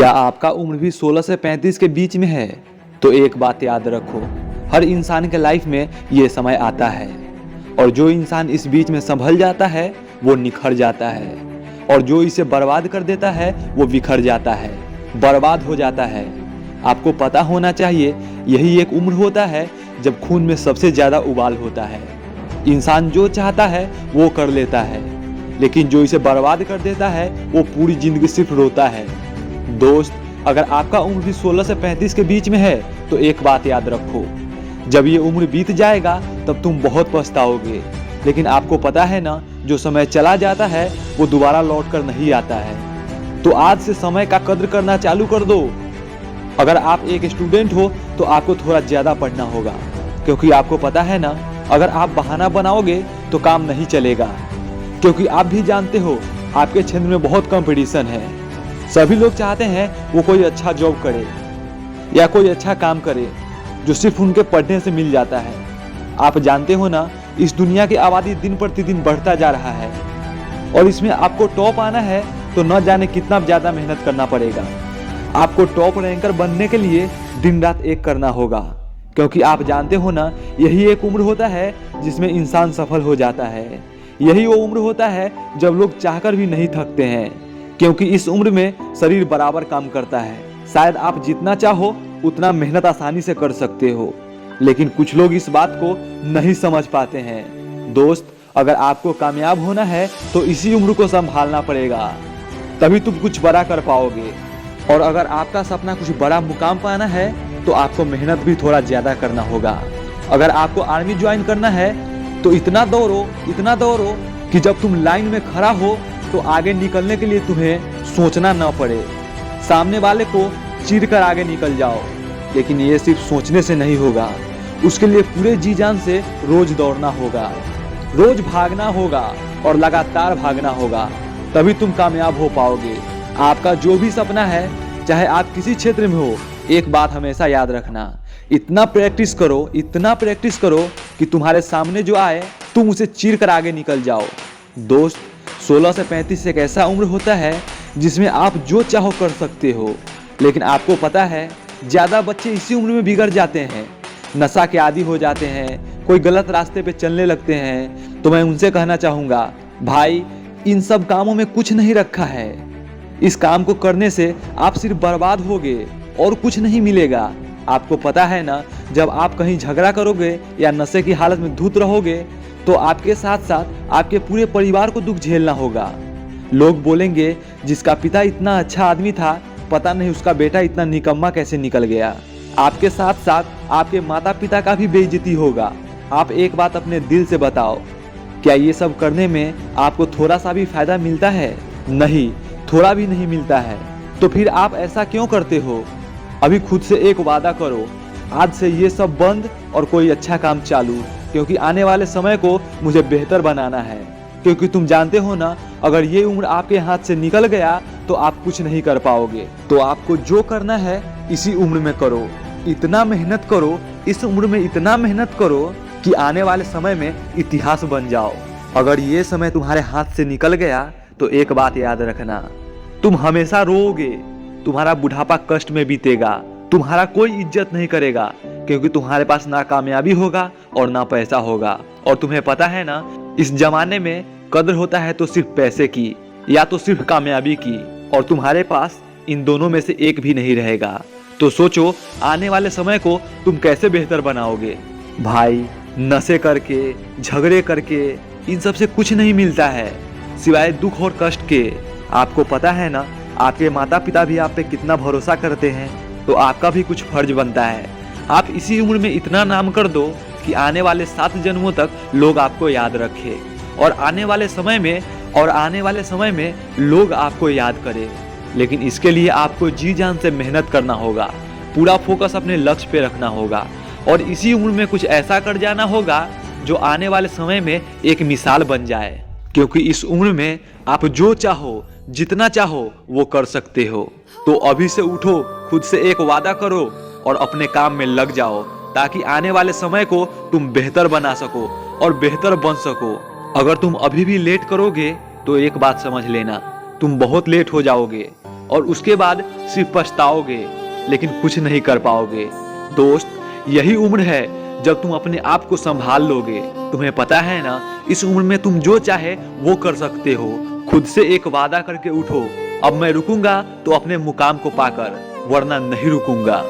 क्या आपका उम्र भी 16 से 35 के बीच में है? तो एक बात याद रखो, हर इंसान के लाइफ में ये समय आता है और जो इंसान इस बीच में संभल जाता है वो निखर जाता है और जो इसे बर्बाद कर देता है वो बिखर जाता है, बर्बाद हो जाता है। आपको पता होना चाहिए यही एक उम्र होता है जब खून में सबसे ज़्यादा उबाल होता है। इंसान जो चाहता है वो कर लेता है, लेकिन जो इसे बर्बाद कर देता है वो पूरी जिंदगी सिर्फ रोता है। दोस्त, अगर आपका उम्र भी 16 से 35 के बीच में है तो एक बात याद रखो, जब ये उम्र बीत जाएगा तब तुम बहुत पछताओगे। लेकिन आपको पता है ना, जो समय चला जाता है वो दोबारा लौट कर नहीं आता है। तो आज से समय का कद्र करना चालू कर दो। अगर आप एक स्टूडेंट हो तो आपको थोड़ा ज़्यादा पढ़ना होगा, क्योंकि आपको पता है ना, अगर आप बहाना बनाओगे तो काम नहीं चलेगा। क्योंकि आप भी जानते हो आपके क्षेत्र में बहुत कंपटीशन है। सभी लोग चाहते हैं वो कोई अच्छा जॉब करे या कोई अच्छा काम करे जो सिर्फ उनके पढ़ने से मिल जाता है। आप जानते हो ना, इस दुनिया की आबादी दिन प्रतिदिन बढ़ता जा रहा है और इसमें आपको टॉप आना है तो न जाने कितना ज़्यादा मेहनत करना पड़ेगा। आपको टॉप रैंकर बनने के लिए दिन रात एक करना होगा, क्योंकि आप जानते हो ना, यही एक उम्र होता है जिसमें इंसान सफल हो जाता है। यही वो उम्र होता है जब लोग चाहकर भी नहीं थकते हैं, क्योंकि इस उम्र में शरीर बराबर काम करता है। शायद आप जितना चाहो उतना मेहनत आसानी से कर सकते हो, लेकिन कुछ लोग इस बात को नहीं समझ पाते हैं। दोस्त, अगर आपको कामयाब होना है तो इसी उम्र को संभालना पड़ेगा, तभी तुम कुछ बड़ा कर पाओगे। और अगर आपका सपना कुछ बड़ा मुकाम पाना है तो आपको मेहनत भी थोड़ा ज़्यादा करना होगा। अगर आपको आर्मी ज्वाइन करना है तो इतना दौड़ो कि जब तुम लाइन में खड़ा हो तो आगे निकलने के लिए तुम्हें सोचना न पड़े। सामने वाले को चीर कर आगे निकल जाओ। लेकिन ये सिर्फ सोचने से नहीं होगा, उसके लिए पूरे जी जान से रोज दौड़ना होगा, रोज भागना होगा और लगातार भागना होगा, तभी तुम कामयाब हो पाओगे। आपका जो भी सपना है, चाहे आप किसी क्षेत्र में हो, एक बात हमेशा याद रखना, इतना प्रैक्टिस करो कि तुम्हारे सामने जो आए तुम उसे चीर कर आगे निकल जाओ। दोस्त, 16 से 35 एक ऐसा उम्र होता है जिसमें आप जो चाहो कर सकते हो। लेकिन आपको पता है, ज़्यादा बच्चे इसी उम्र में बिगड़ जाते हैं, नशा के आदी हो जाते हैं, कोई गलत रास्ते पे चलने लगते हैं। तो मैं उनसे कहना चाहूँगा, भाई, इन सब कामों में कुछ नहीं रखा है। इस काम को करने से आप सिर्फ बर्बाद होगे और कुछ नहीं मिलेगा। आपको पता है ना, जब आप कहीं झगड़ा करोगे या नशे की हालत में धुत रहोगे तो आपके साथ साथ आपके पूरे परिवार को दुख झेलना होगा। लोग बोलेंगे, जिसका पिता इतना अच्छा आदमी था, पता नहीं उसका बेटा इतना निकम्मा कैसे निकल गया। आपके साथ साथ आपके माता पिता का भी बेइज्जती होगा। आप एक बात अपने दिल से बताओ, क्या ये सब करने में आपको थोड़ा सा भी फायदा मिलता है? नहीं, थोड़ा भी नहीं मिलता है। तो फिर आप ऐसा क्यों करते हो? अभी खुद से एक वादा करो, आज से ये सब बंद और कोई अच्छा काम चालू, क्योंकि आने वाले समय को मुझे बेहतर बनाना है। क्योंकि तुम जानते हो ना, अगर ये उम्र आपके हाथ से निकल गया तो आप कुछ नहीं कर पाओगे। तो आपको जो करना है इसी उम्र में करो, इतना मेहनत करो, इस उम्र में इतना मेहनत करो कि आने वाले समय में इतिहास बन जाओ। अगर ये समय तुम्हारे हाथ से निकल गया तो एक बात याद रखना, तुम हमेशा रोओगे, तुम्हारा बुढ़ापा कष्ट में बीतेगा, तुम्हारा कोई इज्जत नहीं करेगा, क्योंकि तुम्हारे पास ना कामयाबी होगा और ना पैसा होगा। और तुम्हें पता है ना, इस जमाने में कद्र होता है तो सिर्फ पैसे की या तो सिर्फ कामयाबी की, और तुम्हारे पास इन दोनों में से एक भी नहीं रहेगा। तो सोचो, आने वाले समय को तुम कैसे बेहतर बनाओगे। भाई, नशे करके, झगड़े करके इन सब से कुछ नहीं मिलता है सिवाय दुख और कष्ट के। आपको पता है ना, आपके माता पिता भी आप पे कितना भरोसा करते हैं, तो आपका भी कुछ फर्ज बनता है। आप इसी उम्र में इतना नाम कर दो कि आने वाले 7 जन्मों तक लोग आपको याद रखें और आने वाले समय में लोग आपको याद करें। लेकिन इसके लिए आपको जी जान से मेहनत करना होगा, पूरा फोकस अपने लक्ष्य पे रखना होगा और इसी उम्र में कुछ ऐसा कर जाना होगा जो आने वाले समय में एक मिसाल बन जाए। क्योंकि इस उम्र में आप जो चाहो, जितना चाहो वो कर सकते हो। तो अभी से उठो, खुद से एक वादा करो और अपने काम में लग जाओ, ताकि आने वाले समय को तुम बेहतर बना सको और बेहतर बन सको। अगर तुम अभी भी लेट करोगे तो एक बात समझ लेना, तुम बहुत लेट हो जाओगे और उसके बाद सिर्फ पछताओगे, लेकिन कुछ नहीं कर पाओगे। दोस्त, यही उम्र है जब तुम अपने आप को संभाल लोगे। तुम्हें पता है ना, इस उम्र में तुम जो चाहे वो कर सकते हो। खुद से एक वादा करके उठो, अब मैं रुकूंगा तो अपने मुकाम को पाकर, वरना नहीं रुकूंगा।